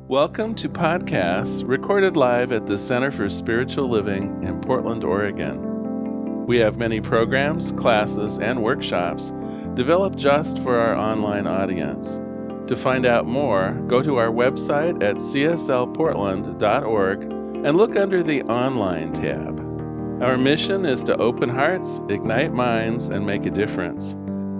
Welcome to podcasts recorded live at the Center for Spiritual Living in Portland, Oregon. We have many programs, classes, and workshops developed just for our online audience. To find out more, go to our website at cslportland.org and look under the Online tab. Our mission is to open hearts, ignite minds, and make a difference.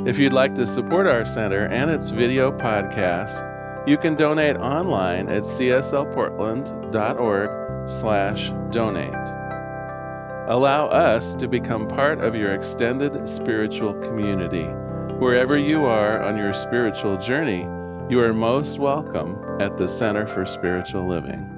If you'd like to support our center and its video podcasts, you can donate online at cslportland.org/donate. Allow us to become part of your extended spiritual community. Wherever you are on your spiritual journey, you are most welcome at the Center for Spiritual Living.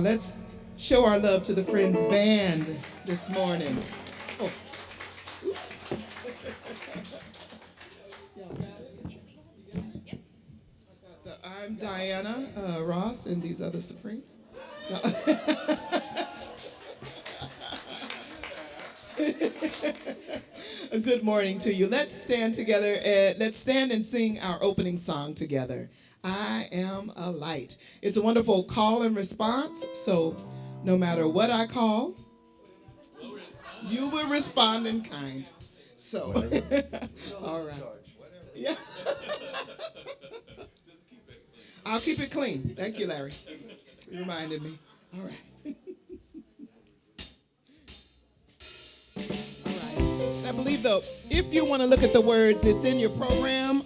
Let's show our love to the Friends Band this morning. Oh. Oops. Y'all got it? I'm Diana Ross and these other Supremes. No. A good morning to you. Let's stand together. Let's stand and sing our opening song together. I am a light. It's a wonderful call and response. So no matter what I call, you will respond in kind. So, all right. Yeah. I'll keep it clean. Thank you, Larry. You reminded me. All right. All right. I believe, though, if you want to look at the words, it's in your program.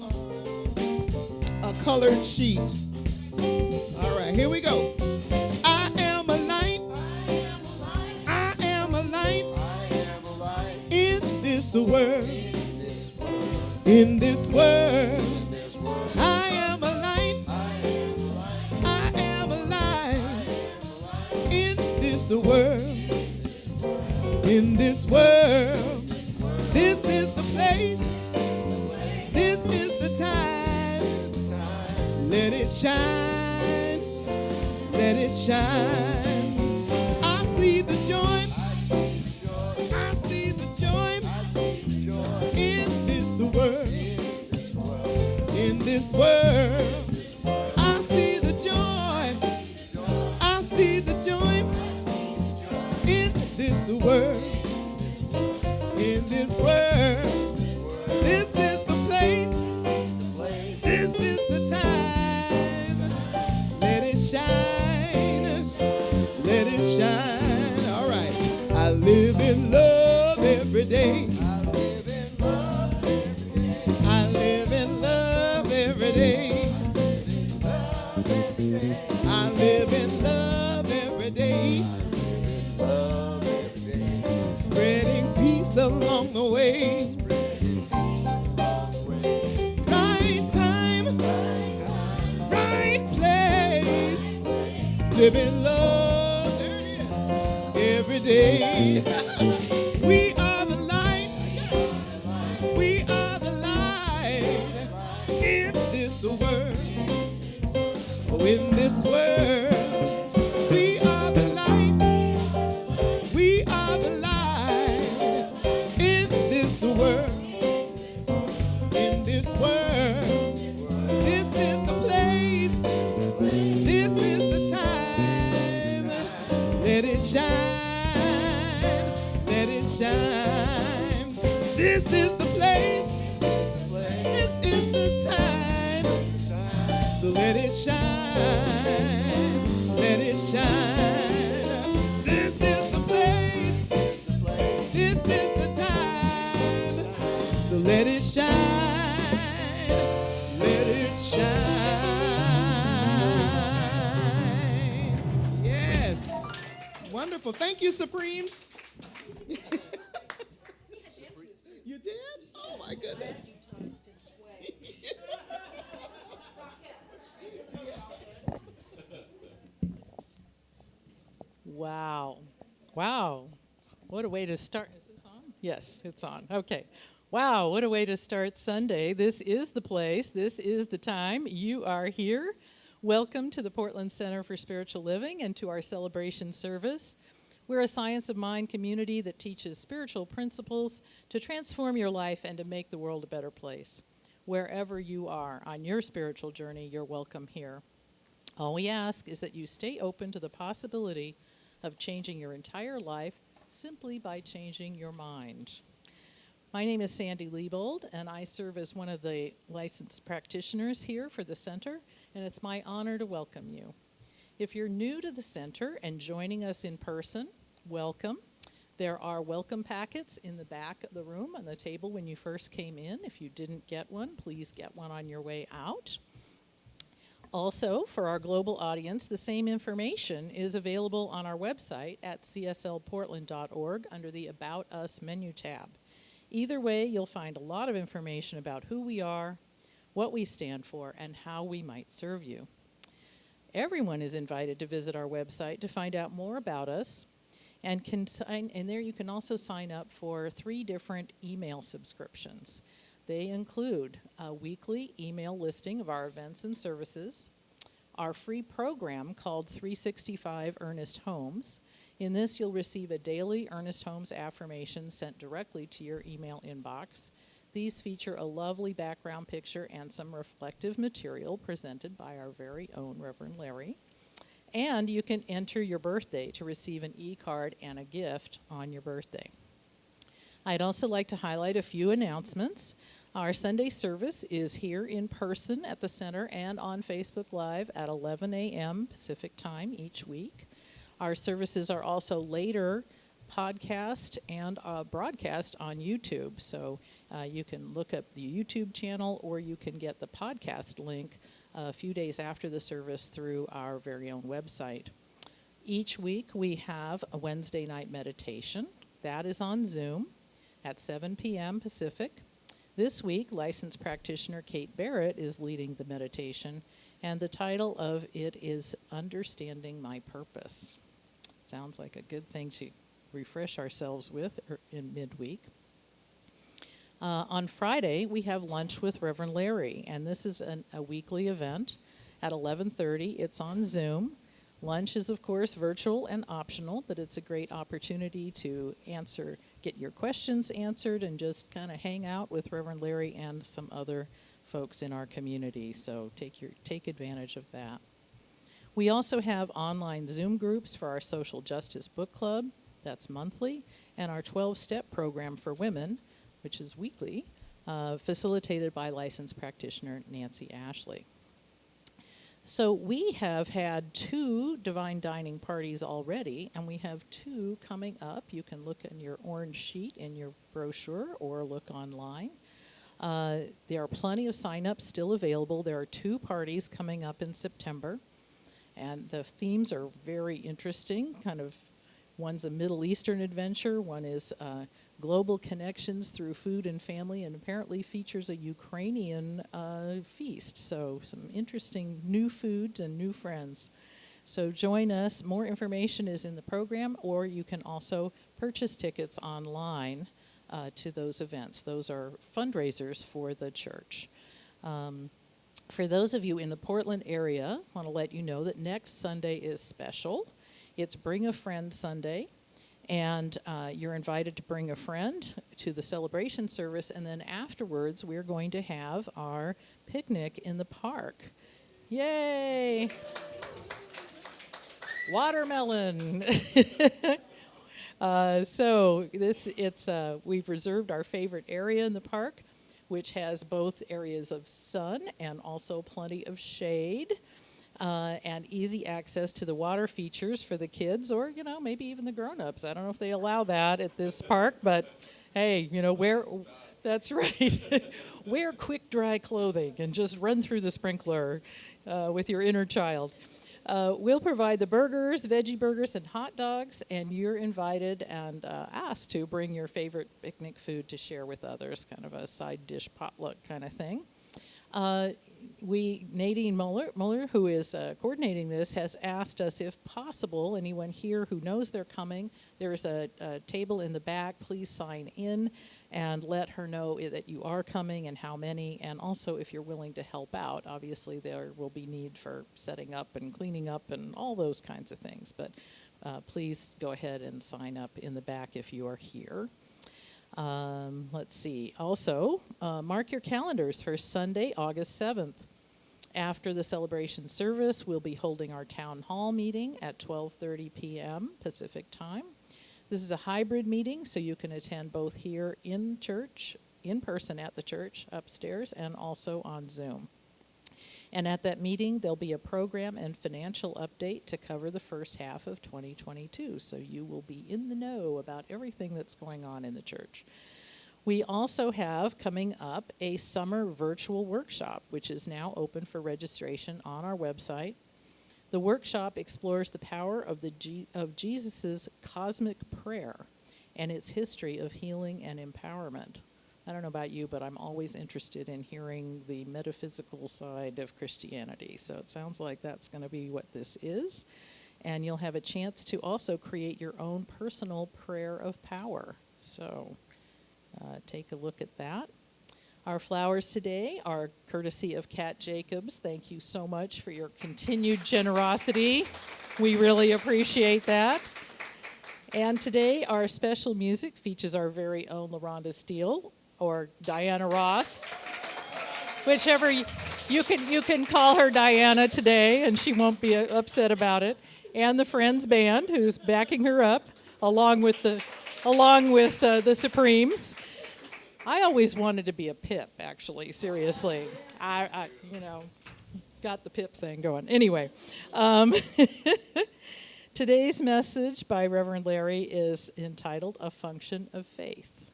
A colored sheet. All right, here we go. I am a light. I am a light. In this world. In this world. I am a light. in this world. This is the place. This is the time. Let it shine. Let it shine. I see the joy. I see the joy in this world. In this world. I see the joy. I see the joy in this world. In this world. This is the place. This is the time. Let it shine. Let it shine. All right. I live in love every day. I live in love every day. I live in love every day. Spreading peace along the way. Right time, right place. Live in love, there it is, every day. We are the light. We are the light in this world. Oh, in this world. We are the light. We are the light in this world. In this world. This is the place. This is the time. Let it shine. Let it shine. This is the place. This is the time. So let it shine. Let it shine. This is the place. This is the time. So let it shine. Let it shine. Yes. Wonderful. Thank you, Supremes. You did? Oh, my goodness. Wow. Wow. What a way to start. Is this on? Yes, it's on. Okay. Wow, what a way to start Sunday. This is the place. This is the time. You are here. Welcome to the Portland Center for Spiritual Living and to our celebration service. We're a science of mind community that teaches spiritual principles to transform your life and to make the world a better place. Wherever you are on your spiritual journey, you're welcome here. All we ask is that you stay open to the possibility of changing your entire life simply by changing your mind. My name is Sandy Liebold, and I serve as one of the licensed practitioners here for the center, and it's my honor to welcome you. If you're new to the center and joining us in person, welcome. There are welcome packets in the back of the room on the table when you first came in. If you didn't get one, please get one on your way out. Also, for our global audience, the same information is available on our website at cslportland.org under the About Us menu tab. Either way, you'll find a lot of information about who we are, what we stand for, and how we might serve you. Everyone is invited to visit our website to find out more about us, and there you can also sign up for 3 different email subscriptions. They include a weekly email listing of our events and services, our free program called 365 Ernest Holmes. In this, you'll receive a daily Ernest Holmes affirmation sent directly to your email inbox. These feature a lovely background picture and some reflective material presented by our very own Reverend Larry. And you can enter your birthday to receive an e-card and a gift on your birthday. I'd also like to highlight a few announcements. Our Sunday service is here in person at the center and on Facebook Live at 11 a.m. Pacific time each week. Our services are also later podcast and broadcast on YouTube. So you can look up the YouTube channel, or you can get the podcast link a few days after the service through our very own website. Each week we have a Wednesday night meditation. That is on Zoom at 7 p.m. Pacific. This week, licensed practitioner Kate Barrett is leading the meditation, and the title of it is Understanding My Purpose. Sounds like a good thing to refresh ourselves with in midweek. On Friday, we have lunch with Reverend Larry, and this is a weekly event at 11:30. It's on Zoom. Lunch is, of course, virtual and optional, but it's a great opportunity to get your questions answered, and just kind of hang out with Reverend Larry and some other folks in our community. So take advantage of that. We also have online Zoom groups for our Social Justice Book Club. That's monthly, and our 12-step program for women, which is weekly, facilitated by licensed practitioner Nancy Ashley. So we have had 2 Divine Dining parties already, and we have 2 coming up. You can look in your orange sheet in your brochure or look online. There are plenty of sign-ups still available. There are 2 parties coming up in September, and the themes are very interesting. One's a Middle Eastern adventure, one is global connections through food and family, and apparently features a Ukrainian feast. So some interesting new foods and new friends. So join us. More information is in the program, or you can also purchase tickets online to those events. Those are fundraisers for the church. For those of you in the Portland area, I want to let you know that next Sunday is special. It's Bring a Friend Sunday, and you're invited to bring a friend to the celebration service, and then afterwards we're going to have our picnic in the park. Yay! Watermelon! We've reserved our favorite area in the park, which has both areas of sun and also plenty of shade. And easy access to the water features for the kids, or, maybe even the grown-ups. I don't know if they allow that at this park, but hey, that's right. Wear quick, dry clothing and just run through the sprinkler with your inner child. We'll provide the burgers, veggie burgers, and hot dogs, and you're invited and asked to bring your favorite picnic food to share with others, kind of a side dish potluck kind of thing. Nadine Muller, who is coordinating this, has asked us if possible, anyone here who knows they're coming, there's a table in the back. Please sign in and let her know that you are coming and how many, and also if you're willing to help out. Obviously, there will be need for setting up and cleaning up and all those kinds of things, but please go ahead and sign up in the back if you are here. Let's see. Also, mark your calendars for Sunday, August 7th. After the celebration service, we'll be holding our town hall meeting at 12:30 p.m. Pacific time. This is a hybrid meeting, so you can attend both here in church, in person at the church upstairs, and also on Zoom. And at that meeting, there'll be a program and financial update to cover the first half of 2022. So you will be in the know about everything that's going on in the church. We also have coming up a summer virtual workshop, which is now open for registration on our website. The workshop explores the power of Jesus' cosmic prayer and its history of healing and empowerment. I don't know about you, but I'm always interested in hearing the metaphysical side of Christianity. So it sounds like that's going to be what this is. And you'll have a chance to also create your own personal prayer of power. So take a look at that. Our flowers today are courtesy of Kat Jacobs. Thank you so much for your continued generosity. We really appreciate that. And today our special music features our very own LaRhonda Steele, or Diana Ross, whichever you can call her Diana today, and she won't be upset about it. And the Friends Band, who's backing her up, along with the Supremes. I always wanted to be a Pip, actually. Seriously, I got the Pip thing going. Anyway, today's message by Reverend Larry is entitled "A Function of Faith."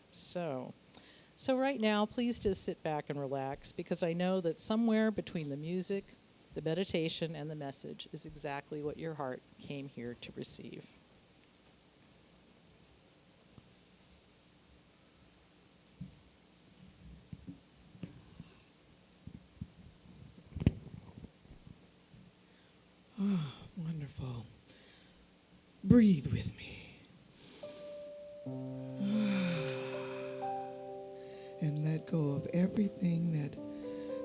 So right now, please just sit back and relax, because I know that somewhere between the music, the meditation, and the message is exactly what your heart came here to receive. Oh, wonderful. Breathe with me. and let go of everything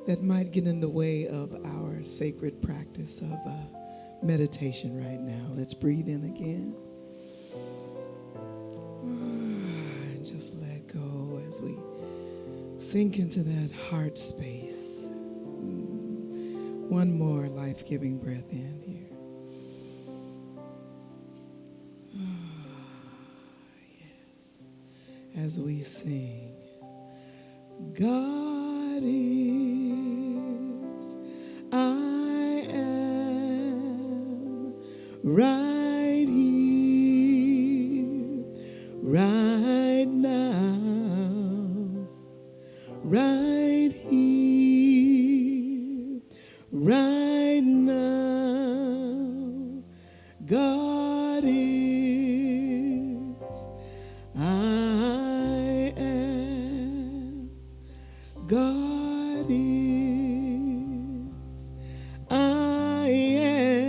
that might get in the way of our sacred practice of meditation right now. Let's breathe in again. And just let go as we sink into that heart space. One more life-giving breath in here. Yes. As we sing, God is, I am right here, right now, right here, right now. God is, I am. God is, I am.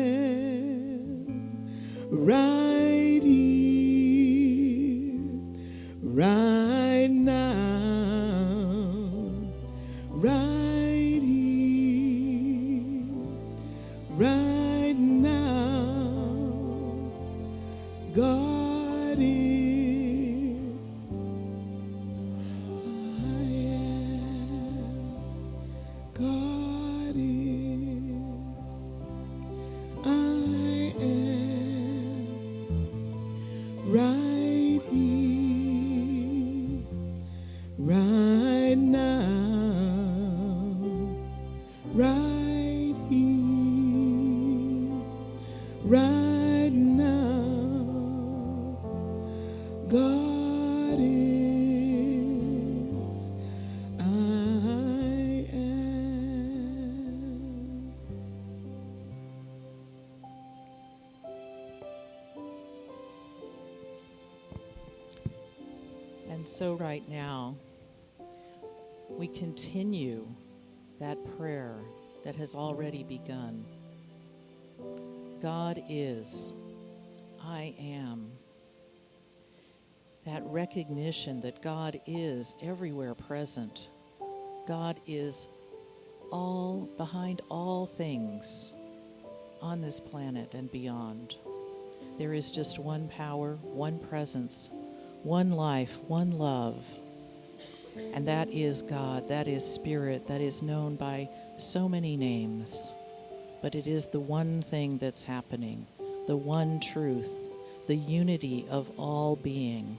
Right here, right now, right here, right now. God is, I am. God is, I am. Right here, right now, right here, right now. God is, I am. And so right now, we continue that prayer that has already begun. God is, I am. That recognition that God is everywhere present. God is all behind all things on this planet and beyond. There is just one power, one presence, one life, one love. And that is God, that is Spirit, that is known by so many names. But it is the one thing that's happening, the one truth, the unity of all being.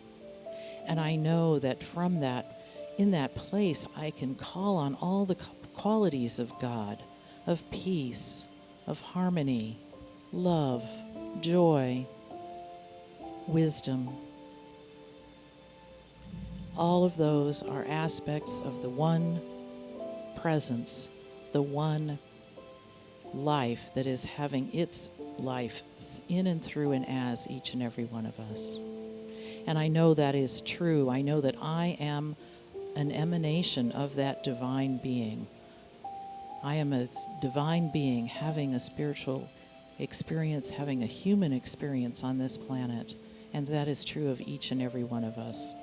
And I know that from that, in that place, I can call on all the qualities of God, of peace, of harmony, love, joy, wisdom. All of those are aspects of the one presence, the one life that is having its life in and through and as each and every one of us. And I know that is true. I know that I am an emanation of that divine being. I am a divine being having a spiritual experience, having a human experience on this planet. And that is true of each and every one of us.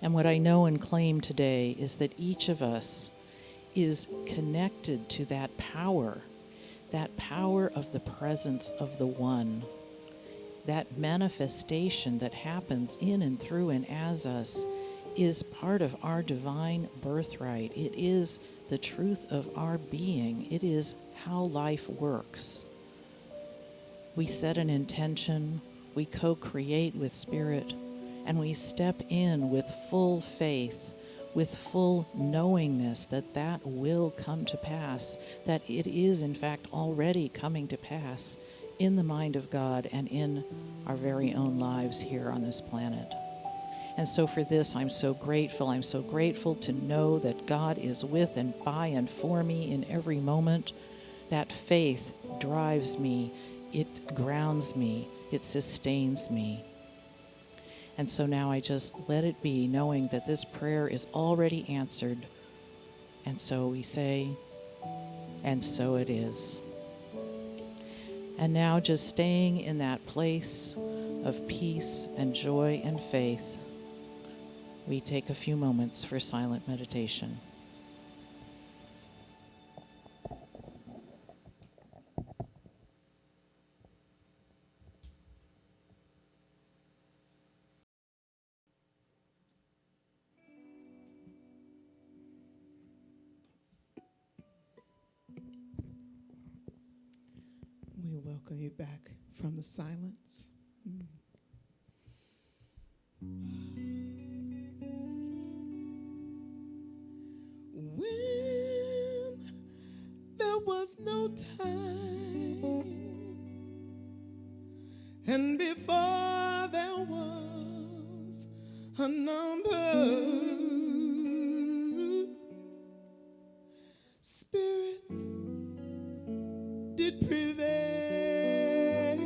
And what I know and claim today is that each of us is connected to that power of the presence of the One, that manifestation that happens in and through and as us is part of our divine birthright. It is the truth of our being. It is how life works. We set an intention, we co-create with Spirit, and we step in with full faith, with full knowingness that that will come to pass, that it is in fact already coming to pass in the mind of God and in our very own lives here on this planet. And so for this, I'm so grateful. I'm so grateful to know that God is with and by and for me in every moment. That faith drives me, it grounds me, it sustains me. And so now I just let it be, knowing that this prayer is already answered. And so we say, and so it is. And now just staying in that place of peace and joy and faith, we take a few moments for silent meditation. We welcome you back from the silence. When there was no time, and before there was a number, Spirit did prevail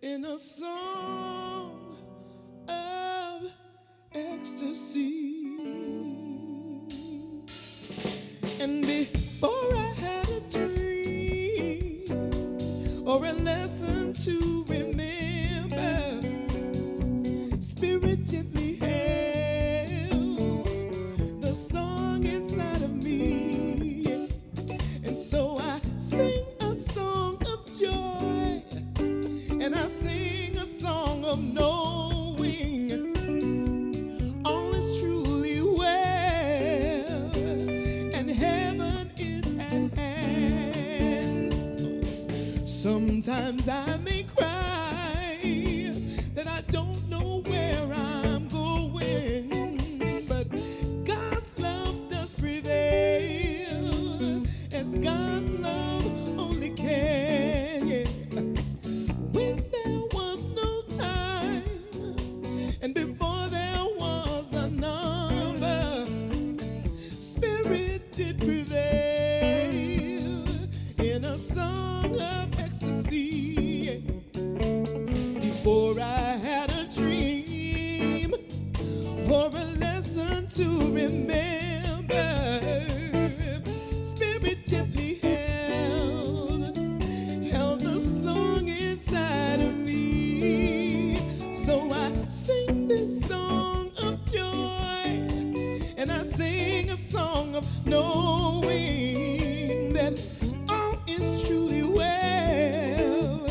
in a song of ecstasy. And before I had a dream or a lesson to remember, Spirit gently held the song inside of me. And so I sing a song of joy, and I sing a song of knowing all is truly well, and heaven is at hand. Sometimes I may cry that I don't know where I'm going, but God's love does prevail, as God's love only can. Yeah. When there was no time, and before there was a number, Spirit did prevail in a song of ecstasy. Before I had a dream or a lesson to remember, Spirit gently held the song inside of me. So I sing this song of joy, and I sing a song of knowing that all is truly well,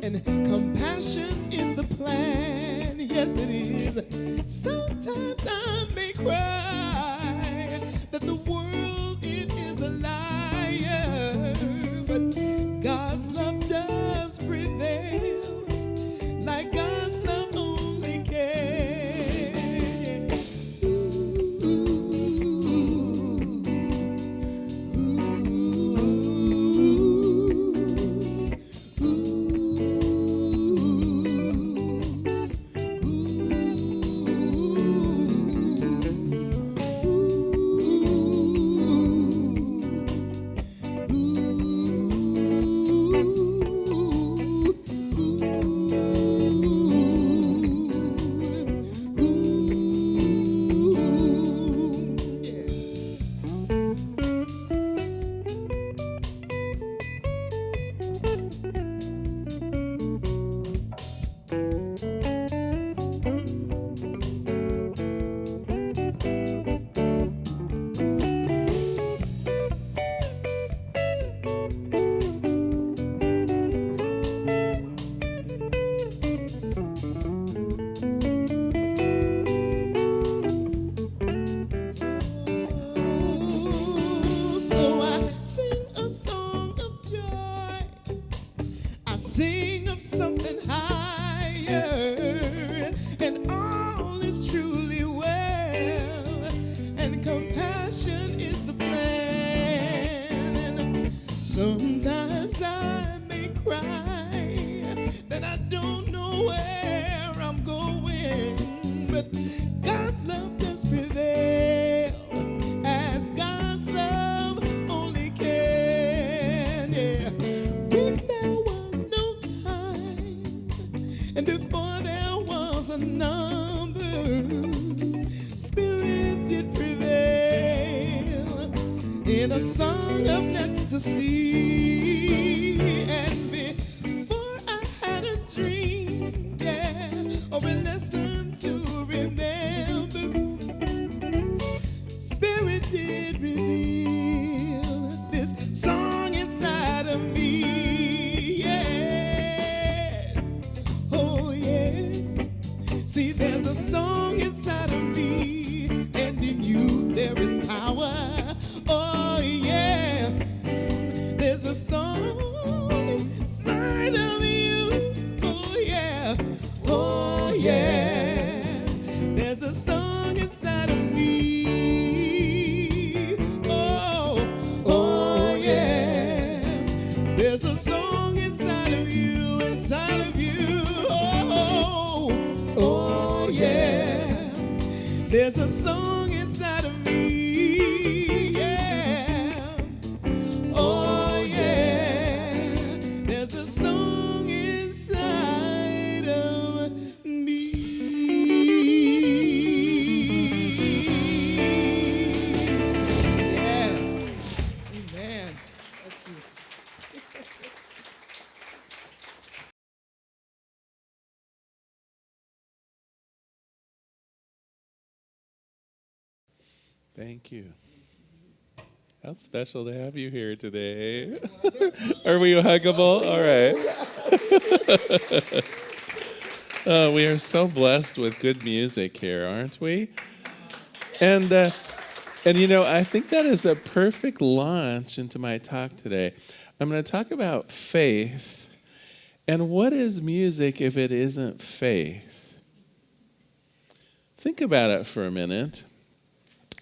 and compassion is the plan. Yes, it is. Sometimes I may cry that the world, it is a liar, but God's love does prevail, like God's love only can. Ooh, ooh, ooh. inside of me. Oh, yeah. There's a song inside of you, inside of you. Oh, yeah. There's a song inside of me. Yeah. Oh, yeah. There's a song inside of me. Yes. Amen. That's you. Thank you. How special to have you here today. Are we huggable? All right. We are so blessed with good music here, aren't we? And you know, I think that is a perfect launch into my talk today. I'm going to talk about faith. And what is music if it isn't faith? Think about it for a minute.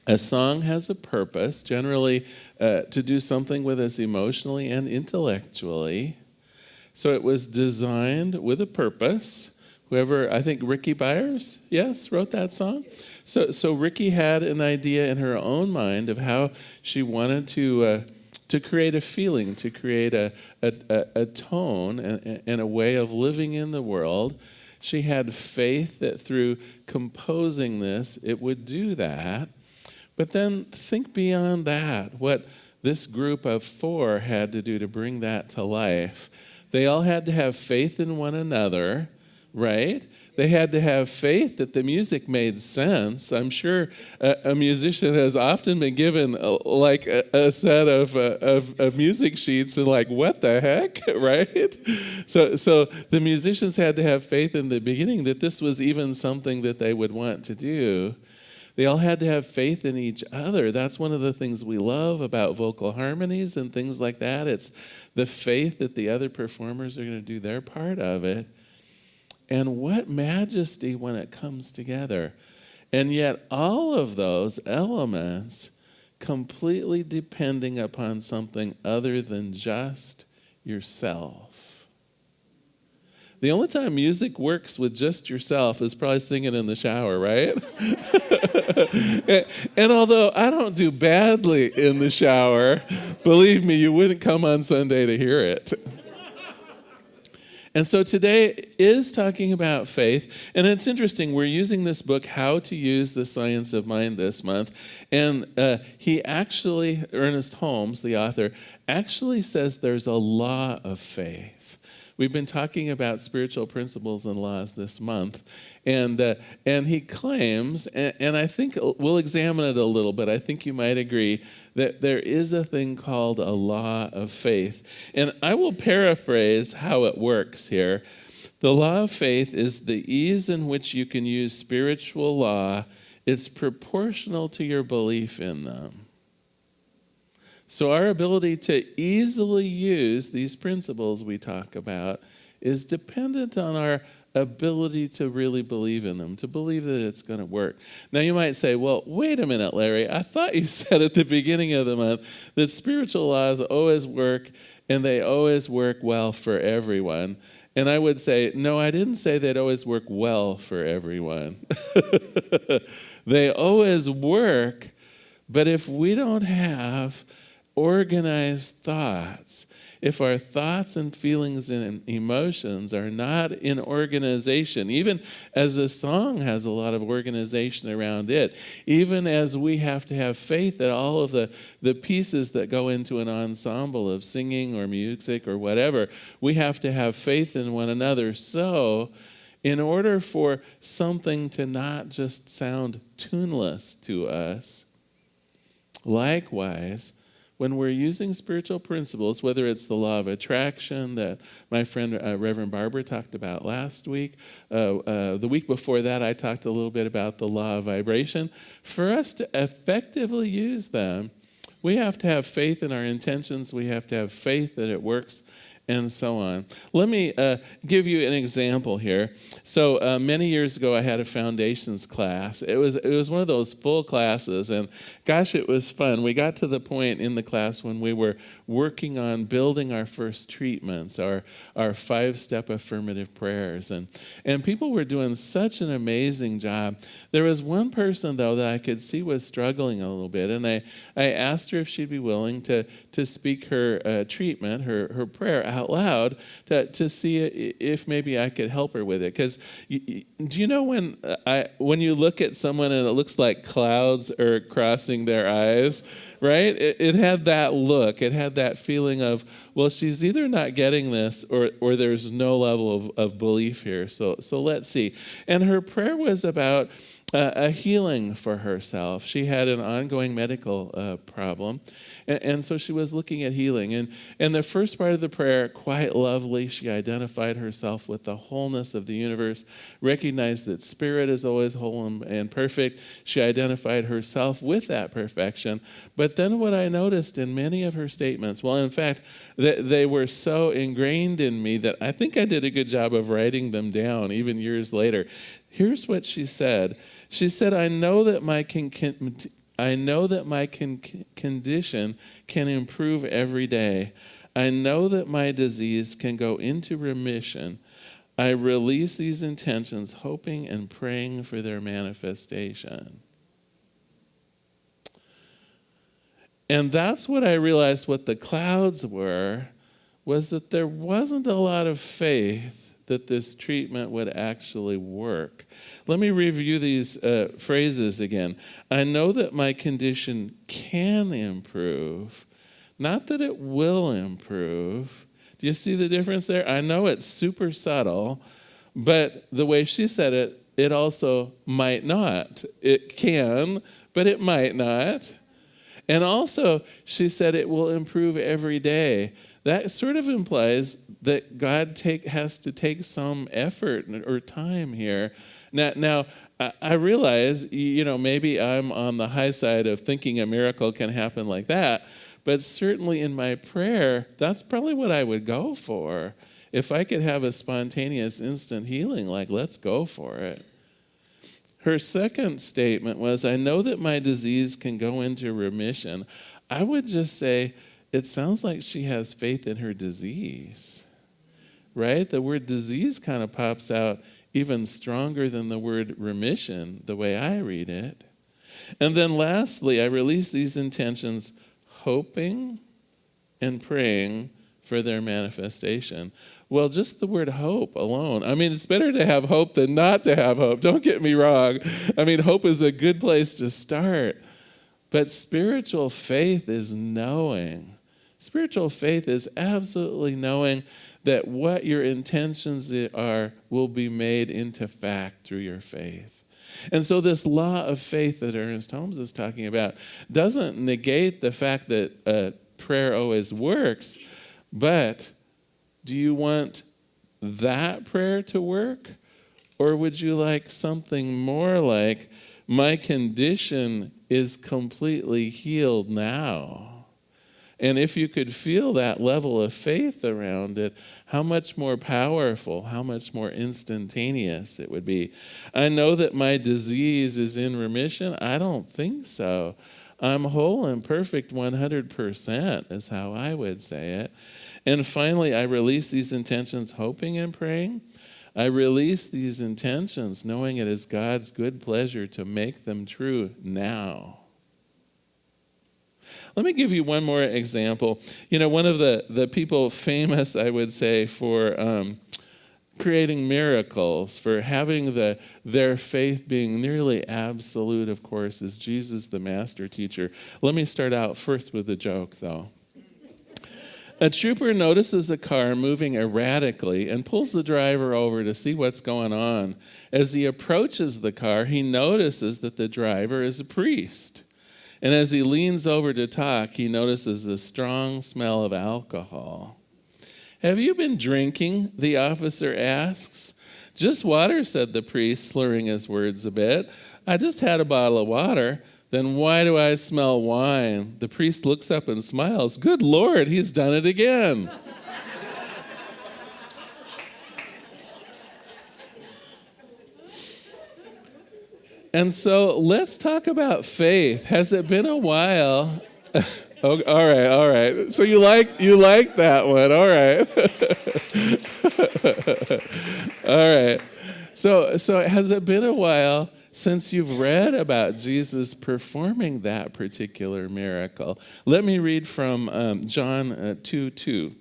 A song has a purpose, generally to do something with us emotionally and intellectually. So it was designed with a purpose. Whoever, I think Ricky Byers, yes, wrote that song. So Ricky had an idea in her own mind of how she wanted to create a feeling, to create a tone and a way of living in the world. She had faith that through composing this, it would do that. But then think beyond that, what this group of 4 had to do to bring that to life. They all had to have faith in one another, right? They had to have faith that the music made sense. I'm sure a musician has often been given a set of music sheets and like, what the heck, right? So the musicians had to have faith in the beginning that this was even something that they would want to do. They all had to have faith in each other. That's one of the things we love about vocal harmonies and things like that. It's the faith that the other performers are going to do their part of it. And what majesty when it comes together. And yet all of those elements completely depending upon something other than just yourself. The only time music works with just yourself is probably singing in the shower, right? and although I don't do badly in the shower, believe me, you wouldn't come on Sunday to hear it. And so today is talking about faith. And it's interesting, we're using this book, How to Use the Science of Mind, this month. And he actually, Ernest Holmes, the author, actually says there's a law of faith. We've been talking about spiritual principles and laws this month, and he claims, and I think we'll examine it a little bit, I think you might agree, that there is a thing called a law of faith. And I will paraphrase how it works here. The law of faith is the ease in which you can use spiritual law. It's proportional to your belief in them. So our ability to easily use these principles we talk about is dependent on our ability to really believe in them, to believe that it's going to work. Now you might say, well, wait a minute, Larry. I thought you said at the beginning of the month that spiritual laws always work and they always work well for everyone. And I would say, no, I didn't say they'd always work well for everyone. They always work, but if we don't have organized thoughts, if our thoughts and feelings and emotions are not in organization, even as a song has a lot of organization around it, even as we have to have faith that all of the pieces that go into an ensemble of singing or music or whatever, we have to have faith in one another. So in order for something to not just sound tuneless to us, likewise, when we're using spiritual principles, whether it's the law of attraction that my friend Reverend Barbara talked about last week, the week before that I talked a little bit about the law of vibration. For us to effectively use them, we have to have faith in our intentions, we have to have faith that it works, and so on. Let me give you an example here. So many years ago, I had a foundations class. It was one of those full classes, and gosh, it was fun. We got to the point in the class when we were working on building our first treatments, our 5-step affirmative prayers, and people were doing such an amazing job. There was one person, though, that I could see was struggling a little bit, and I asked her if she'd be willing to speak her treatment, her prayer out loud to see if maybe I could help her with it. Because do you know when you look at someone and it looks like clouds are crossing their eyes, right? It had that look. It had that feeling of, well, she's either not getting this or there's no level of belief here. So let's see. And her prayer was about a healing for herself. She had an ongoing medical problem, and so she was looking at healing. And the first part of the prayer, quite lovely, she identified herself with the wholeness of the universe, recognized that spirit is always whole and perfect. She identified herself with that perfection. But then what I noticed in many of her statements, well, in fact, they were so ingrained in me that I think I did a good job of writing them down even years later. Here's what she said. She said, I know that my condition can improve every day. I know that my disease can go into remission. I release these intentions, hoping and praying for their manifestation. And that's what I realized what the clouds were, was that there wasn't a lot of faith that this treatment would actually work. Let me review these phrases again. I know that my condition can improve, not that it will improve. Do you see the difference there? I know it's super subtle, but the way she said it, it also might not. It can, but it might not. And also, she said it will improve every day. That sort of implies that God has to take some effort or time here. Now, I realize, maybe I'm on the high side of thinking a miracle can happen like that, but certainly in my prayer, that's probably what I would go for. If I could have a spontaneous instant healing, let's go for it. Her second statement was, I know that my disease can go into remission. I would just say, it sounds like she has faith in her disease, right? The word disease kind of pops out even stronger than the word remission, the way I read it. And then lastly, I release these intentions, hoping and praying for their manifestation. Well, just the word hope alone. I mean, it's better to have hope than not to have hope. Don't get me wrong. I mean, hope is a good place to start. But spiritual faith is knowing. Spiritual faith is absolutely knowing that what your intentions are will be made into fact through your faith. And so this law of faith that Ernest Holmes is talking about doesn't negate the fact that prayer always works, but do you want that prayer to work? Or would you like something more like, my condition is completely healed now? And if you could feel that level of faith around it, how much more powerful, how much more instantaneous it would be. I know that my disease is in remission. I don't think so. I'm whole and perfect 100% is how I would say it. And finally, I release these intentions hoping and praying. I release these intentions knowing it is God's good pleasure to make them true now. Let me give you one more example. One of the people famous, I would say, for creating miracles, for having their faith being nearly absolute, of course, is Jesus, the master teacher. Let me start out first with a joke, though. A trooper notices a car moving erratically and pulls the driver over to see what's going on. As he approaches the car, he notices that the driver is a priest. And as he leans over to talk, he notices a strong smell of alcohol. Have you been drinking? The officer asks. Just water, said the priest, slurring his words a bit. I just had a bottle of water. Then why do I smell wine? The priest looks up and smiles. Good Lord, he's done it again. And so let's talk about faith. Has it been a while? Oh, all right. So you like that one. All right. All right. So has it been a while since you've read about Jesus performing that particular miracle? Let me read from John 2:2.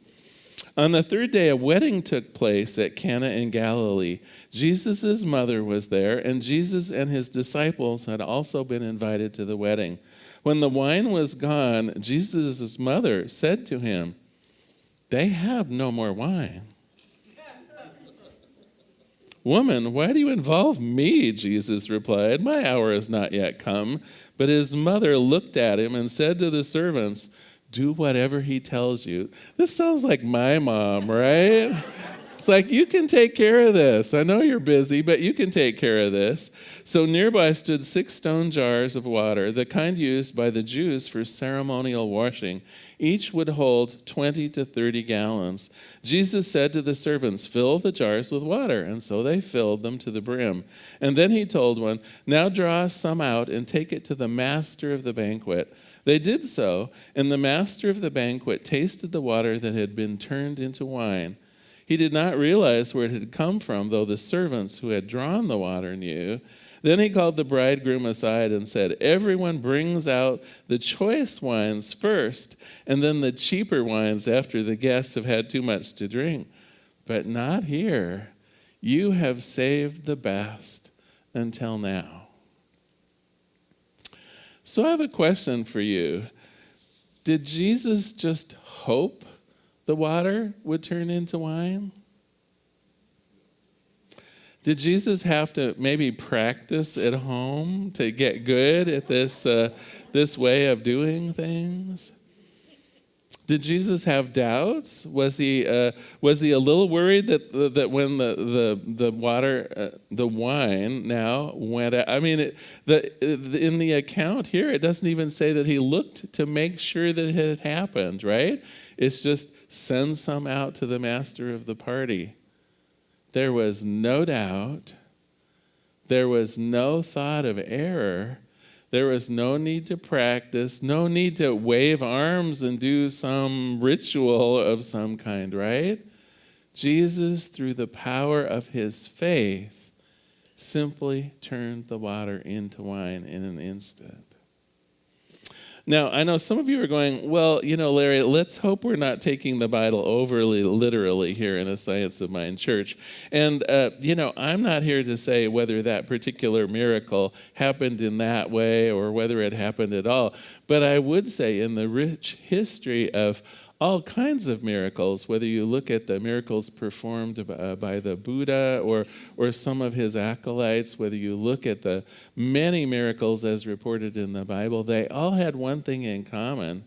On the third day, a wedding took place at Cana in Galilee. Jesus' mother was there, and Jesus and his disciples had also been invited to the wedding. When the wine was gone, Jesus' mother said to him, "They have no more wine." "Woman, why do you involve me?" Jesus replied. "My hour is not yet come." But his mother looked at him and said to the servants, "Do whatever he tells you." This sounds like my mom, right? It's like, you can take care of this. I know you're busy, but you can take care of this. So nearby stood 6 stone jars of water, the kind used by the Jews for ceremonial washing. Each would hold 20 to 30 gallons. Jesus said to the servants, "Fill the jars with water." And so they filled them to the brim. And then he told one, "Now draw some out and take it to the master of the banquet." They did so, and the master of the banquet tasted the water that had been turned into wine. He did not realize where it had come from, though the servants who had drawn the water knew. Then he called the bridegroom aside and said, "Everyone brings out the choice wines first, and then the cheaper wines after the guests have had too much to drink. But not here. You have saved the best until now." So I have a question for you. Did Jesus just hope the water would turn into wine? Did Jesus have to maybe practice at home to get good at this way of doing things? Did Jesus have doubts? Was he a little worried that when the water, the wine now went out? I mean, in the account here, it doesn't even say that he looked to make sure that it had happened, right? It's just send some out to the master of the party. There was no doubt. There was no thought of error. There was no need to practice, no need to wave arms and do some ritual of some kind, right? Jesus, through the power of his faith, simply turned the water into wine in an instant. Now, I know some of you are going, well, Larry, let's hope we're not taking the Bible overly literally here in a Science of Mind church. And, I'm not here to say whether that particular miracle happened in that way or whether it happened at all. But I would say in the rich history of all kinds of miracles, whether you look at the miracles performed by the Buddha or some of his acolytes, whether you look at the many miracles as reported in the Bible, they all had one thing in common.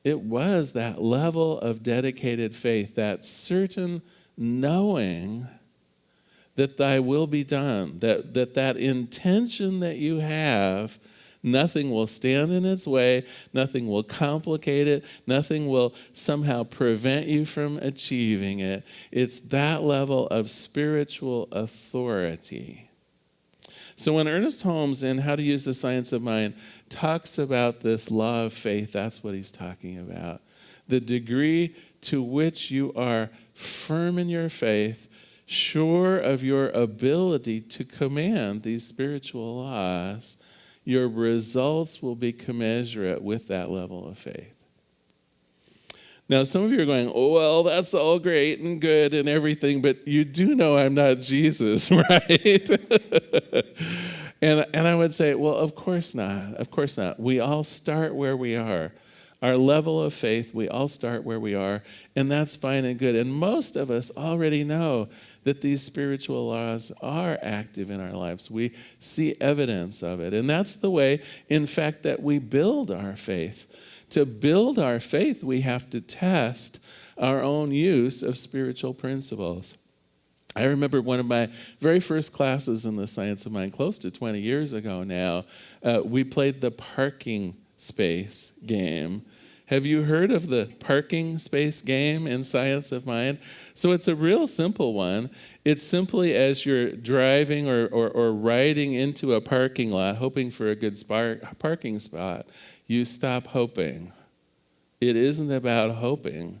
It was that level of dedicated faith, that certain knowing that thy will be done, that intention that you have. Nothing will stand in its way. Nothing will complicate it. Nothing will somehow prevent you from achieving it. It's that level of spiritual authority. So when Ernest Holmes, in How to Use the Science of Mind, talks about this law of faith, that's what he's talking about. The degree to which you are firm in your faith, sure of your ability to command these spiritual laws, your results will be commensurate with that level of faith. Now, some of you are going, "Oh, well, that's all great and good and everything, but you do know I'm not Jesus, right?" And I would say, well, of course not. Of course not. We all start where we are. Our level of faith, we all start where we are, and that's fine and good. And most of us already know that these spiritual laws are active in our lives. We see evidence of it. And that's the way, in fact, that we build our faith. To build our faith, we have to test our own use of spiritual principles. I remember one of my very first classes in the Science of Mind, close to 20 years ago now, we played the parking space game. Have you heard of the parking space game in Science of Mind? So it's a real simple one. It's simply as you're driving or riding into a parking lot, hoping for a good parking spot, you stop hoping. It isn't about hoping.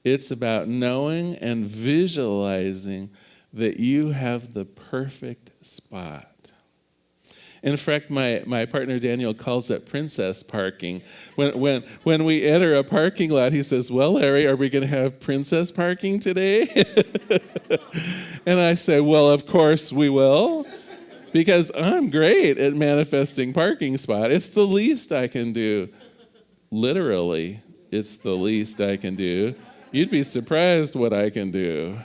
It's about knowing and visualizing that you have the perfect spot. In fact, my partner Daniel calls it princess parking. When we enter a parking lot, he says, "Well, Larry, are we going to have princess parking today?" And I say, "Well, of course we will, because I'm great at manifesting parking spot. It's the least I can do. Literally, it's the least I can do. You'd be surprised what I can do."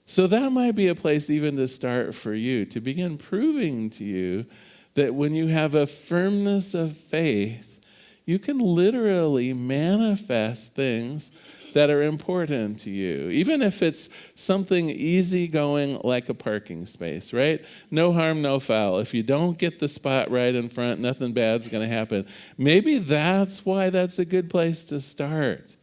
So that might be a place even to start for you, to begin proving to you that when you have a firmness of faith, you can literally manifest things that are important to you, even if it's something easygoing like a parking space, right? No harm, no foul. If you don't get the spot right in front, nothing bad's going to happen. Maybe that's why that's a good place to start.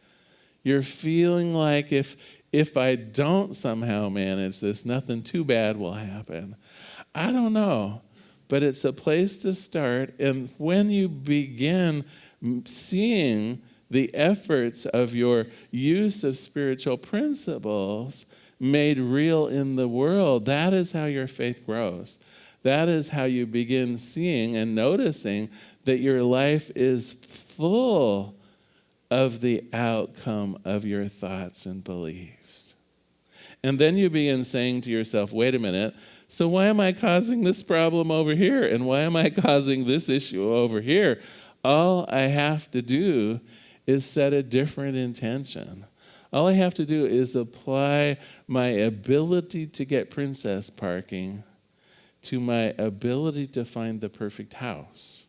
You're feeling like if I don't somehow manage this, nothing too bad will happen. I don't know, but it's a place to start. And when you begin seeing the efforts of your use of spiritual principles made real in the world, that is how your faith grows. That is how you begin seeing and noticing that your life is full of the outcome of your thoughts and beliefs. And then you begin saying to yourself, wait a minute, so why am I causing this problem over here? And why am I causing this issue over here? All I have to do is set a different intention. All I have to do is apply my ability to get princess parking to my ability to find the perfect house,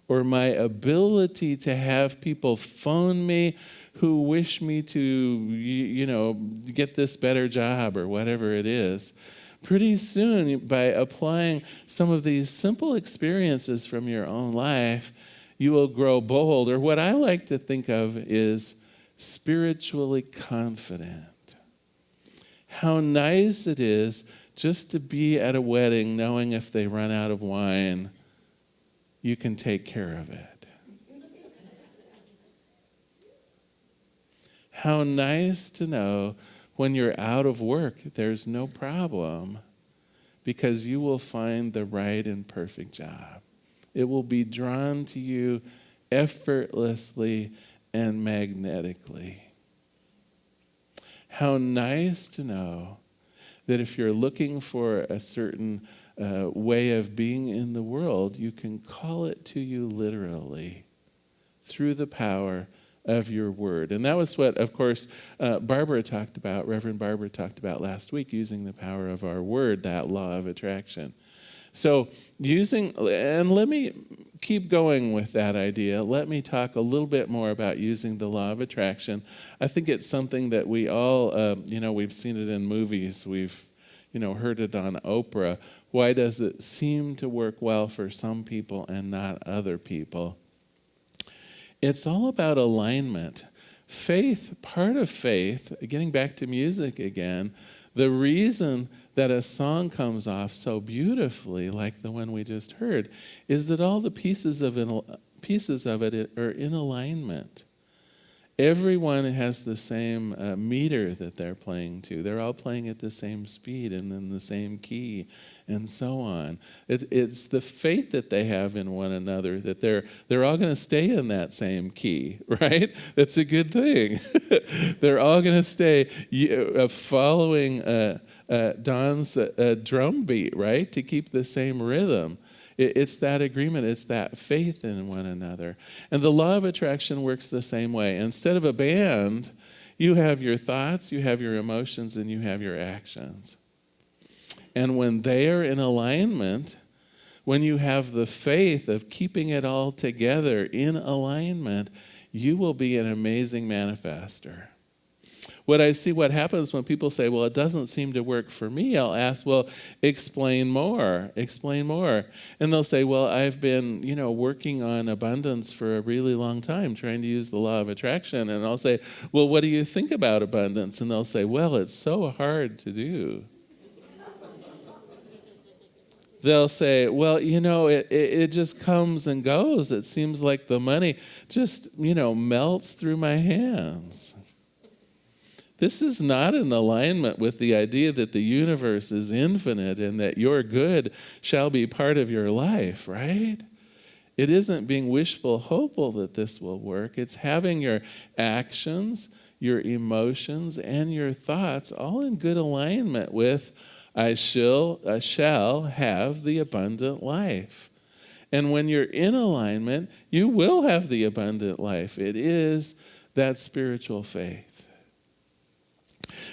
or my ability to have people phone me who wish me to, get this better job or whatever it is. Pretty soon, by applying some of these simple experiences from your own life, you will grow bold, or what I like to think of is spiritually confident. How nice it is just to be at a wedding knowing if they run out of wine, you can take care of it. How nice to know when you're out of work, there's no problem, because you will find the right and perfect job. It will be drawn to you effortlessly and magnetically. How nice to know that if you're looking for a certain way of being in the world, you can call it to you literally through the power of your word. And that was what, of course, Reverend Barbara talked about last week, using the power of our word, that law of attraction. So and let me keep going with that idea. Let me talk a little bit more about using the law of attraction. I think it's something that we all, we've seen it in movies. We've, heard it on Oprah. Why does it seem to work well for some people and not other people? It's all about alignment. Faith, part of faith, getting back to music again, the reason that a song comes off so beautifully, like the one we just heard, is that all the pieces of it are in alignment. Everyone has the same meter that they're playing to. They're all playing at the same speed and in the same key, and so on. It's the faith that they have in one another that they're all going to stay in that same key, right? That's a good thing. They're all going to stay following Don's drum beat, right? To keep the same rhythm. It's that agreement. It's that faith in one another. And the law of attraction works the same way. Instead of a band, you have your thoughts, you have your emotions, and you have your actions. And when they are in alignment, when you have the faith of keeping it all together in alignment, you will be an amazing manifester. What happens when people say, well, it doesn't seem to work for me, I'll ask, well, explain more. And they'll say, well, I've been, working on abundance for a really long time, trying to use the law of attraction. And I'll say, well, what do you think about abundance? And they'll say, well, it's so hard to do. They'll say, well, it just comes and goes. It seems like the money just, melts through my hands. This is not in alignment with the idea that the universe is infinite and that your good shall be part of your life, right? It isn't being wishful hopeful that this will work. It's having your actions, your emotions, and your thoughts all in good alignment with I shall have the abundant life. And when you're in alignment, you will have the abundant life. It is that spiritual faith.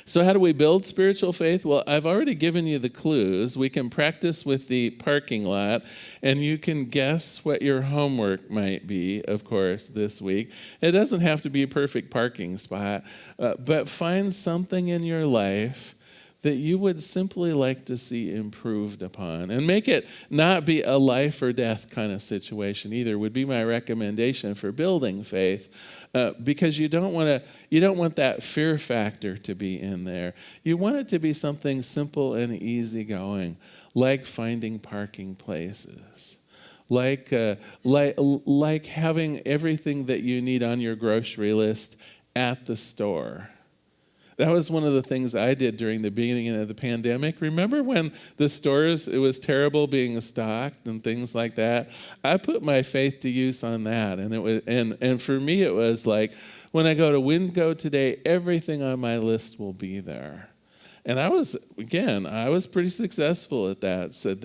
So how do we build spiritual faith? Well, I've already given you the clues. We can practice with the parking lot, and you can guess what your homework might be, of course, this week. It doesn't have to be a perfect parking spot, but find something in your life that you would simply like to see improved upon. And make it not be a life or death kind of situation either, would be my recommendation for building faith. Because you don't want that fear factor to be in there. You want it to be something simple and easygoing, like finding parking places, like having everything that you need on your grocery list at the store. That was one of the things I did during the beginning of the pandemic. Remember when the stores, it was terrible being stocked and things like that? I put my faith to use on that. And for me, it was like, when I go to Wingo today, everything on my list will be there. And I was pretty successful at that. So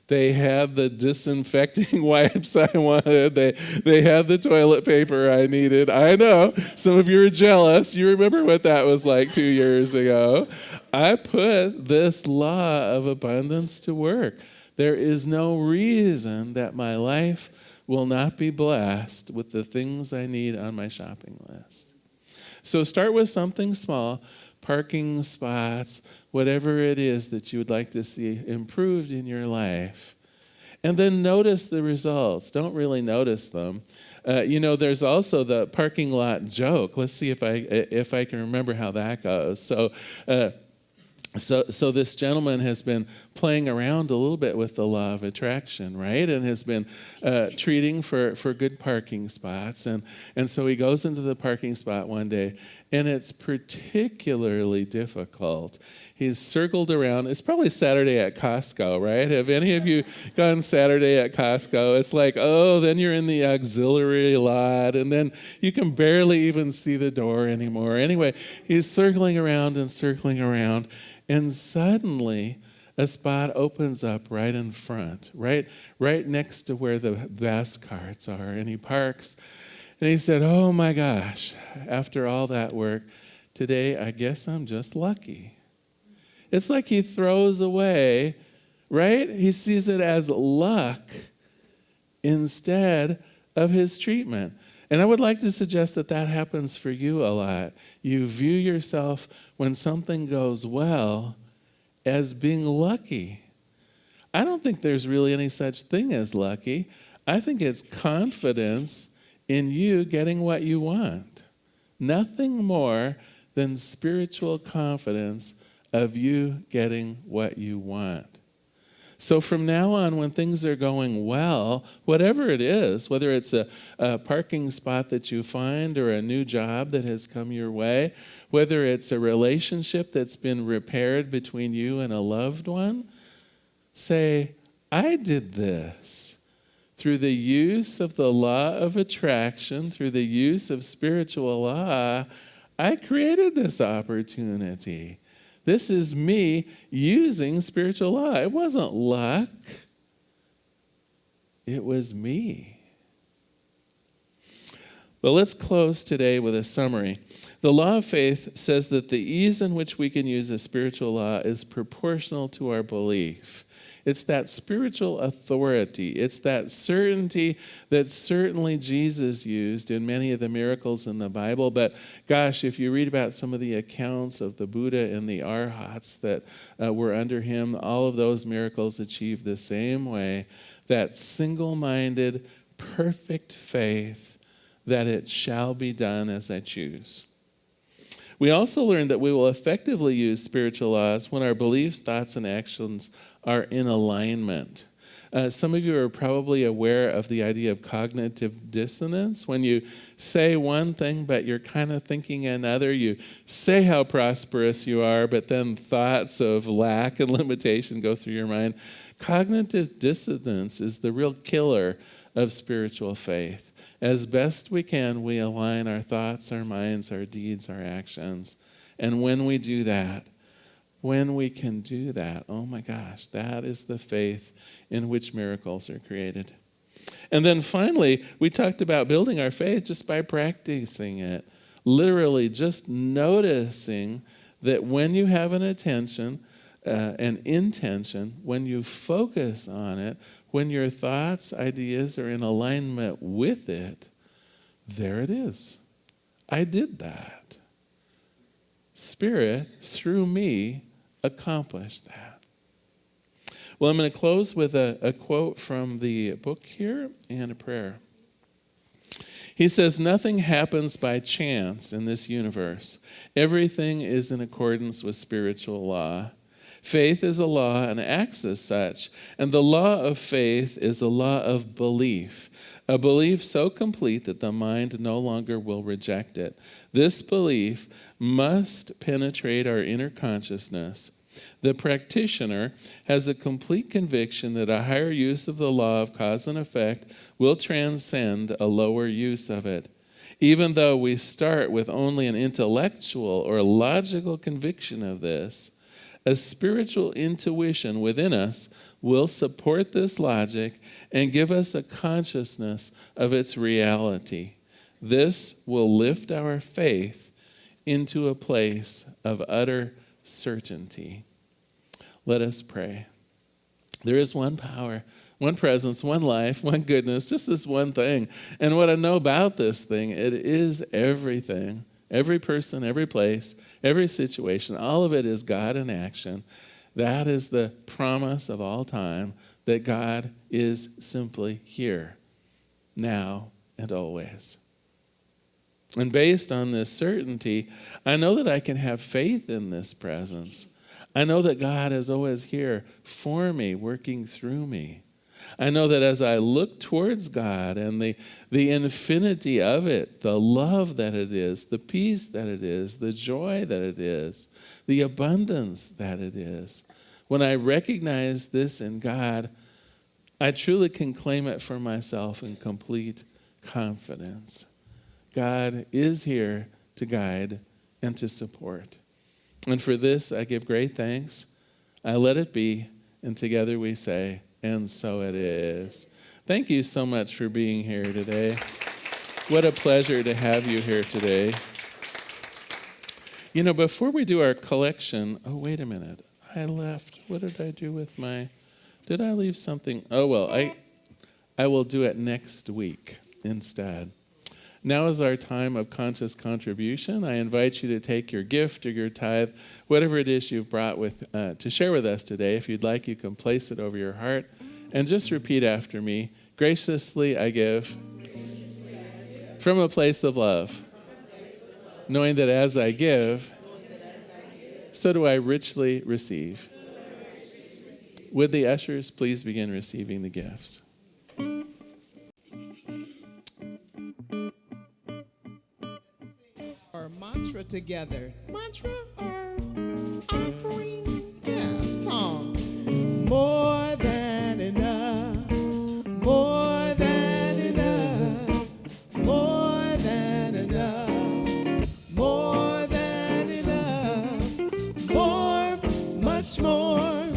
they had the disinfecting wipes I wanted. They had the toilet paper I needed. I know, some of you are jealous. You remember what that was like 2 years ago. I put this law of abundance to work. There is no reason that my life will not be blessed with the things I need on my shopping list. So start with something small. Parking spots, whatever it is that you would like to see improved in your life. And then notice the results. Don't really notice them. There's also the parking lot joke. Let's see if I can remember how that goes. So this gentleman has been playing around a little bit with the law of attraction, right? And has been treating for good parking spots. And so he goes into the parking spot one day, and it's particularly difficult. He's circled around. It's probably Saturday at Costco, right? Have any of you gone Saturday at Costco? It's like, then you're in the auxiliary lot, and then you can barely even see the door anymore. Anyway, he's circling around, and suddenly a spot opens up right in front, right next to where the gas carts are, and he parks. And he said, oh my gosh, after all that work, today I guess I'm just lucky. It's like he throws away, right? He sees it as luck instead of his treatment. And I would like to suggest that happens for you a lot. You view yourself when something goes well as being lucky. I don't think there's really any such thing as lucky. I think it's confidence in you getting what you want. Nothing more than spiritual confidence of you getting what you want. So from now on, when things are going well, whatever it is, whether it's a parking spot that you find or a new job that has come your way, whether it's a relationship that's been repaired between you and a loved one, say, I did this. Through the use of the law of attraction, through the use of spiritual law, I created this opportunity. This is me using spiritual law. It wasn't luck. It was me. Well, let's close today with a summary. The law of faith says that the ease in which we can use a spiritual law is proportional to our belief. It's that spiritual authority. It's that certainty that certainly Jesus used in many of the miracles in the Bible. But gosh, if you read about some of the accounts of the Buddha and the arhats that were under him, all of those miracles achieved the same way, that single-minded, perfect faith that it shall be done as I choose. We also learned that we will effectively use spiritual laws when our beliefs, thoughts, and actions are in alignment. Some of you are probably aware of the idea of cognitive dissonance. When you say one thing, but you're kind of thinking another. You say how prosperous you are, but then thoughts of lack and limitation go through your mind. Cognitive dissonance is the real killer of spiritual faith. As best we can, we align our thoughts, our minds, our deeds, our actions. And when we do that, when we can do that, oh my gosh, that is the faith in which miracles are created. And then finally, we talked about building our faith just by practicing it. Literally just noticing that when you have an intention, when you focus on it, when your thoughts, ideas are in alignment with it, there it is. I did that. Spirit, through me, accomplished that. Well, I'm going to close with a quote from the book here and a prayer. He says, "Nothing happens by chance in this universe. Everything is in accordance with spiritual law. Faith is a law and acts as such. And the law of faith is a law of belief, a belief so complete that the mind no longer will reject it. This belief must penetrate our inner consciousness. The practitioner has a complete conviction that a higher use of the law of cause and effect will transcend a lower use of it. Even though we start with only an intellectual or logical conviction of this, a spiritual intuition within us will support this logic and give us a consciousness of its reality. This will lift our faith into a place of utter certainty." Let us pray. There is one power, one presence, one life, one goodness, just this one thing. And what I know about this thing, it is everything. Every person, every place, every situation, all of it is God in action. That is the promise of all time, that God is simply here, now and always. And based on this certainty, I know that I can have faith in this presence. I know that God is always here for me, working through me. I know that as I look towards God and the infinity of it, the love that it is, the peace that it is, the joy that it is, the abundance that it is, when I recognize this in God, I truly can claim it for myself in complete confidence. God is here to guide and to support. And for this, I give great thanks. I let it be, and together we say, and so it is. Thank you so much for being here today. What a pleasure to have you here today. You know, before we do our collection, oh, wait a minute. I left. What did I do with did I leave something? Oh, well, I will do it next week instead. Now is our time of conscious contribution. I invite you to take your gift or your tithe, whatever it is you've brought to share with us today. If you'd like, you can place it over your heart and just repeat after me. Graciously I give from a place of love, knowing that as I give, so do I richly receive. Would the ushers please begin receiving the gifts? Mantra together. Mantra or offering? Yeah, song. More than enough. More than enough. More than enough. More than enough. More, much more.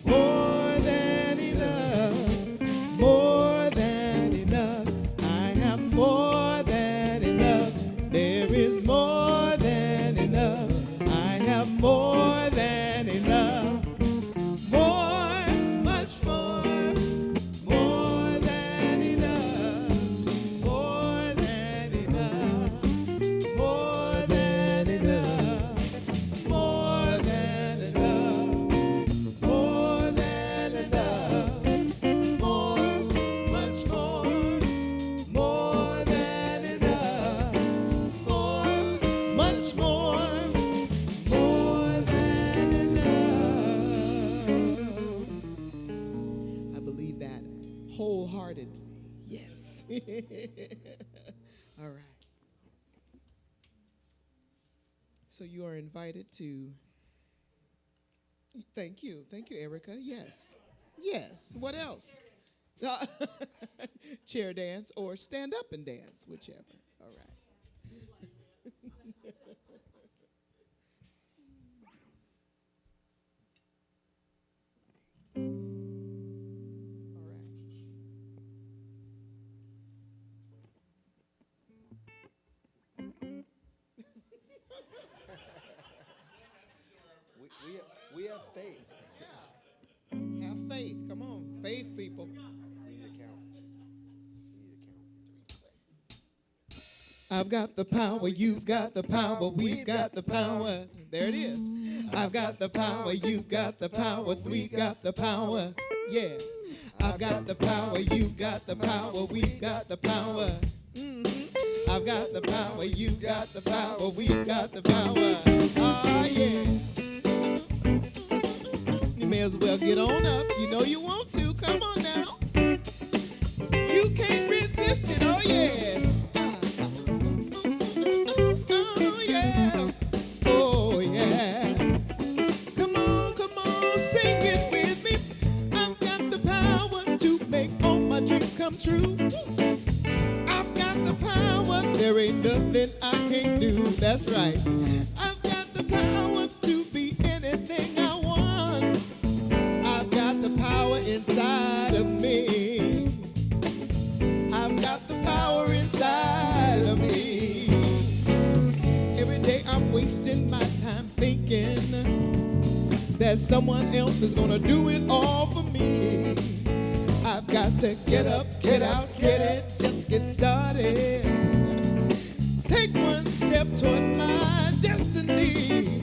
More than enough. More than enough. I have more than enough. There is more than enough. I have more than enough. More, wholeheartedly. Yes. All right. So you are invited to. Thank you, Erica. Yes. Yes. What else? Chair dance or stand up and dance, whichever. All right. All right. We have faith. Have faith. Come on. Faith, people. We need a count. I've got the power, you've got the power, we've got the power. There it is. I've got the power, you've got the power, we've got the power. Yeah. I've got the power, you've got the power, we've got the power. I've got the power, you've got the power, we've got the power. Oh, yeah. You may as well get on up. You know you want to. Come on now. You can't resist it. Oh, yes. Oh, yeah. Oh, yeah. Come on, sing it with me. I've got the power to make all my dreams come true. I've got the power. There ain't nothing I can't do. That's right. I've got the power to be anything I want. I've got the power inside of me. I've got the power inside of me. Every day I'm wasting my time thinking that someone else is gonna do it all for me. I've got to get up, get out, get it, just get started. Take one step toward my destiny.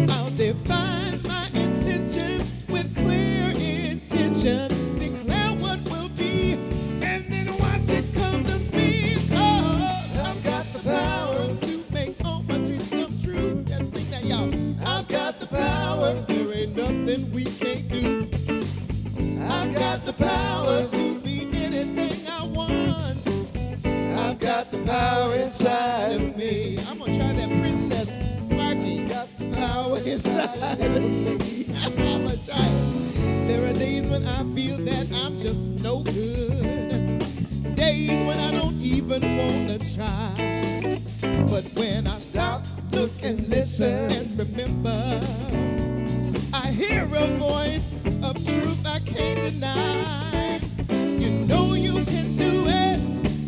I'll define my intention with clear intention. Declare what will be, and then watch it come to me. 'Cause I've got the power to make all my dreams come true. Let's sing that, y'all. I've got the power. There ain't nothing we can't do. I've got the power to be anything I want. I've got the power inside of me. I'm gonna try that Princess Marky. Got the power inside of me. I'm gonna try it. There are days when I feel that I'm just no good. Days when I don't even wanna try. But when I stop, look and listen and remember, I hear a voice of truth I can't deny. You know you can do it.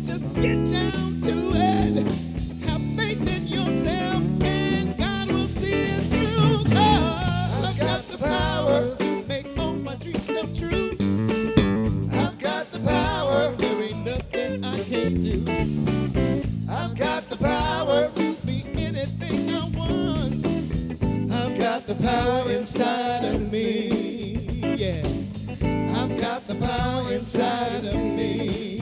Just get down to it. Have faith in yourself and God will see it through. 'Cause I've got the power to make all my dreams come true. I've got the power. There ain't nothing I can't do. I've got the power to be anything I want. I've got the power inside of me. Yeah. I've got the power inside of me.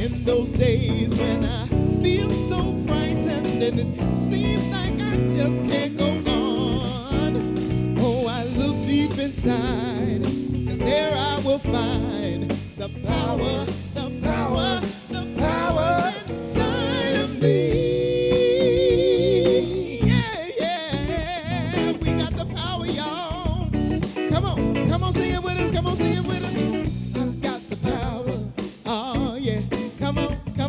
In those days when I feel so frightened and it seems like I just can't go on, oh, I look deep inside, 'cause there I will find the power, the power, the power inside of me. Yeah, yeah, we got the power, y'all. Come on, sing it with us, come on, sing it with us. I've got the power, oh yeah. Come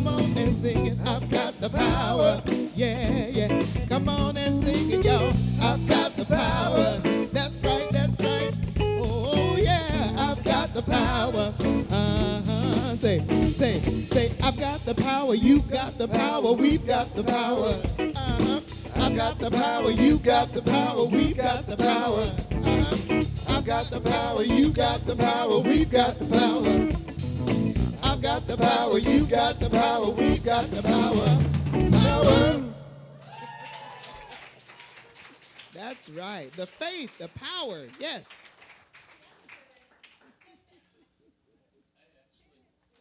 on and sing it. I've got the power, yeah, yeah. Come on and sing it, y'all. I've got the power. That's right, that's right. Oh yeah, I've got the power. Say, I've got the power. You've got the power. We've got the power. I've got the power. You've got the power. We've got the power. I've got the power. You got the power. We've got the power. I've got the power. You got the power. We've got the power. Power. That's right. The faith, the power. Yes.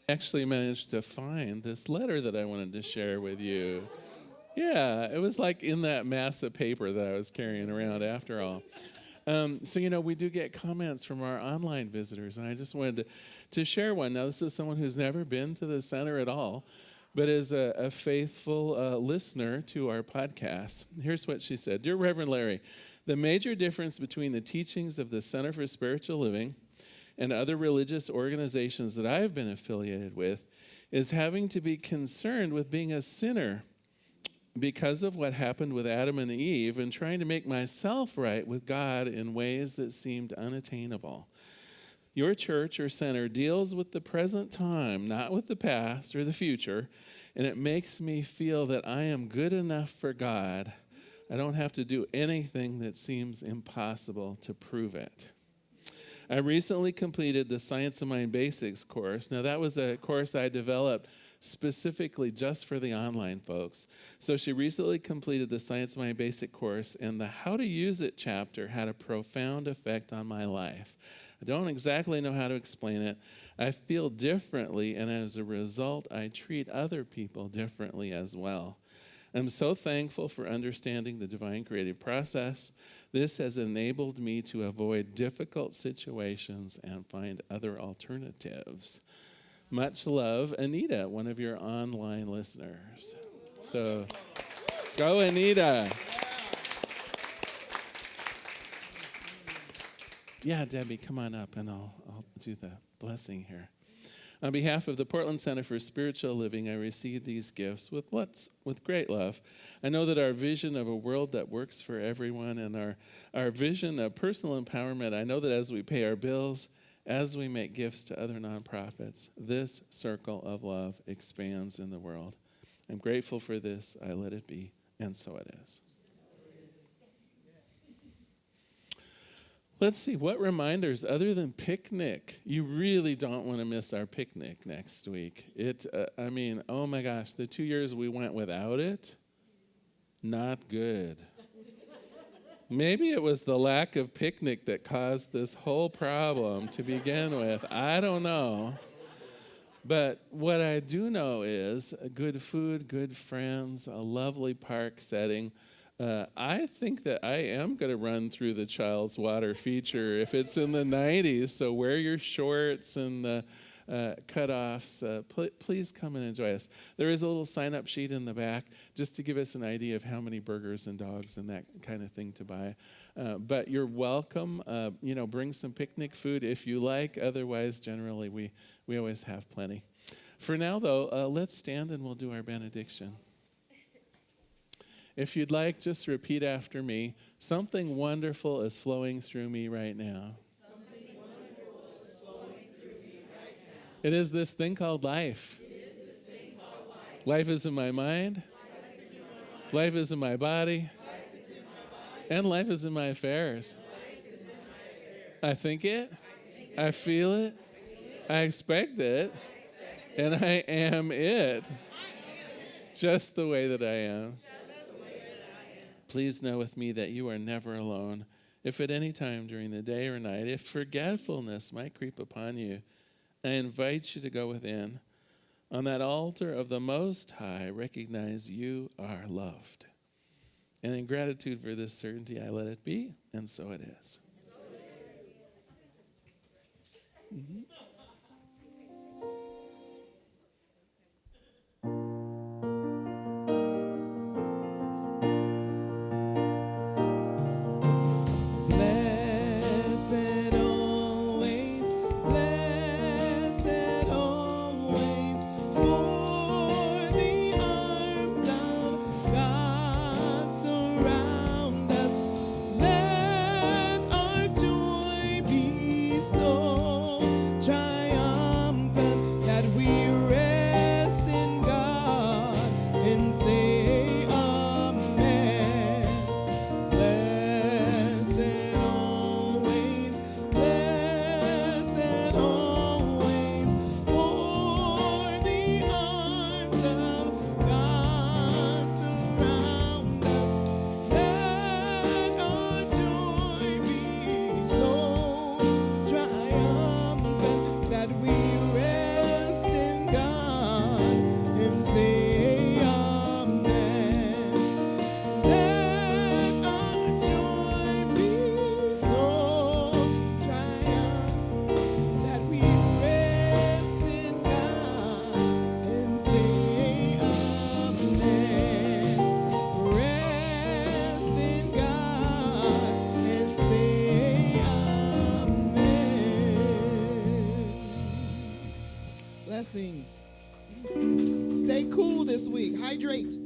I actually managed to find this letter that I wanted to share with you. Yeah, it was like in that mass of paper that I was carrying around after all. So, we do get comments from our online visitors, and I just wanted to share one. Now, this is someone who's never been to the center at all, but is a faithful listener to our podcast. Here's what she said. Dear Reverend Larry, the major difference between the teachings of the Center for Spiritual Living and other religious organizations that I've been affiliated with is having to be concerned with being a sinner because of what happened with Adam and Eve and trying to make myself right with God in ways that seemed unattainable. Your church or center deals with the present time, not with the past or the future, and it makes me feel that I am good enough for God. I don't have to do anything that seems impossible to prove it. I recently completed the Science of Mind Basics course. Now, that was a course I developed specifically just for the online folks. So she recently completed the Science of Mind Basic course, and the How to Use It chapter had a profound effect on my life. I don't exactly know how to explain it. I feel differently, and as a result, I treat other people differently as well. I'm so thankful for understanding the divine creative process. This has enabled me to avoid difficult situations and find other alternatives. Much love, Anita, one of your online listeners. So, go Anita. Yeah, Debbie, come on up and I'll do the blessing here. On behalf of the Portland Center for Spiritual Living, I receive these gifts with great love. I know that our vision of a world that works for everyone and our vision of personal empowerment, I know that as we pay our bills, as we make gifts to other nonprofits, this circle of love expands in the world. I'm grateful for this. I let it be, and so it is. Let's see, what reminders other than picnic? You really don't want to miss our picnic next week. Oh my gosh, the 2 years we went without it, not good. Maybe it was the lack of picnic that caused this whole problem to begin with. I don't know. But what I do know is good food, good friends, a lovely park setting. I think that I am going to run through the Child's Water feature if it's in the 90s. So wear your shorts and the cutoffs. Please come and enjoy us. There is a little sign-up sheet in the back just to give us an idea of how many burgers and dogs and that kind of thing to buy. But you're welcome. Bring some picnic food if you like. Otherwise, generally, we always have plenty. For now, though, let's stand and we'll do our benediction. If you'd like, just repeat after me. Something wonderful is flowing through me right now. Something wonderful is flowing through me right now. It is this thing called life. Life is in my mind. Life is in my body. And life is in my affairs. I think it. I feel it. I expect it. And I am it. Just the way that I am. Please know with me that you are never alone. If at any time during the day or night, if forgetfulness might creep upon you, I invite you to go within. On that altar of the Most High, recognize you are loved. And in gratitude for this certainty, I let it be, and so it is. Mm-hmm. Try Blessings. Stay cool this week. Hydrate.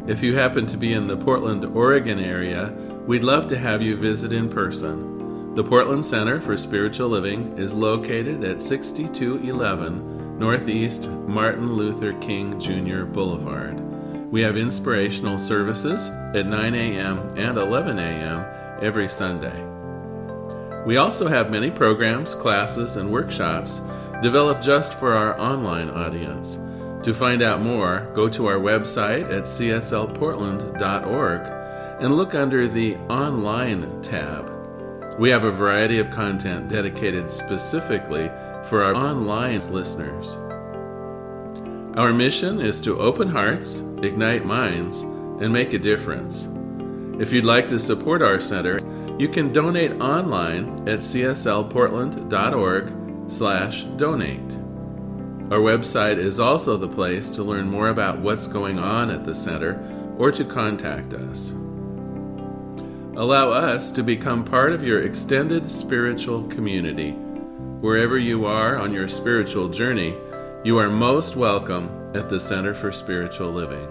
If you happen to be in the Portland, Oregon area, we'd love to have you visit in person. The Portland Center for Spiritual Living is located at 6211 Northeast Martin Luther King Jr. Boulevard. We have inspirational services at 9 a.m. and 11 a.m. every Sunday. We also have many programs, classes, and workshops developed just for our online audience. To find out more, go to our website at cslportland.org and look under the Online tab. We have a variety of content dedicated specifically for our online listeners. Our mission is to open hearts, ignite minds, and make a difference. If you'd like to support our center, you can donate online at cslportland.org/donate. Our website is also the place to learn more about what's going on at the center or to contact us. Allow us to become part of your extended spiritual community. Wherever you are on your spiritual journey, you are most welcome at the Center for Spiritual Living.